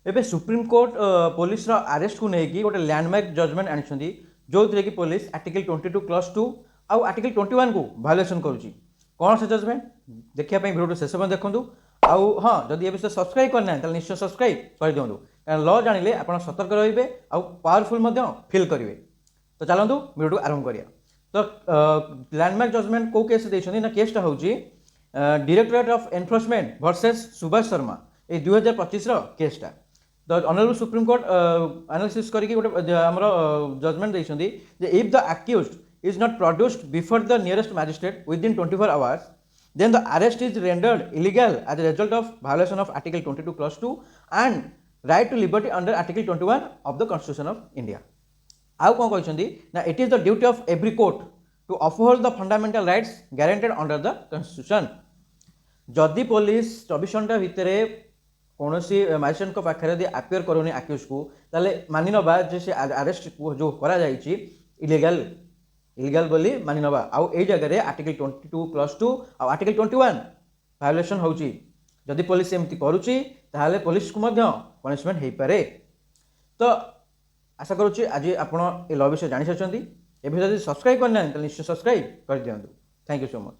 एबे supreme court police arrest को लेकिन गोटे लैंडमार्क जजमेंट आनी जो थे कि पुलिस आर्टिकल 22 + 2 आउ आर्टिकल 21 को भायोलेसन करुच्ची कौन से जजमेंट देखिए भिडियो शेष में देखूँ आउ हाँ जदि ये विषय सब्सक्राइब करना तो निश्चय सब्सक्राइब कर दिखाँ कारण ल जानिले आप सतर्क रे आउ पावरफुल फिल करेंगे। तो चलतु भिडियो आरंभ करिया। तो लैंडमार्क जजमेंट कौ केस देते ना केसटा हूँ directorate of enforcement versus Subhash Sharma ये 2025 केसटा। तो ऑनरेबल सुप्रीम कोर्ट एनालिसिस करके गोटे आमर जजमेंट देते if the accused is not produced before the nearest magistrate within 24 hours, then the arrest is rendered illegal as a result of violation of Article 22 + 2 and right to liberty under Article 21 of the Constitution of India. How कौन कहते ना it is the duty of every court to uphold the fundamental rights guaranteed under the Constitution. जदि police 24 घंटा भितर कौन सी magistrate पाखे आपियर करूनी accused को ताले मानि नवा जे से अरेस्ट जो करा इलीगल बोली मानि नवा आउ ए जगह आर्टिकल 22 + 2 आउ आर्टिकल 21 भायोलेसन होची जदि पुलिस एमती करूची ताहाले पुलिस को मध्य पनिशमेंट हो पारे। तो आशा करुच्ची आज आपण ए लॉ विषय जानि सारछंती ए भिडियो जदि सब्सक्राइब करना तो निश्चय सब्सक्राइब कर दियंतु। Thank you so much.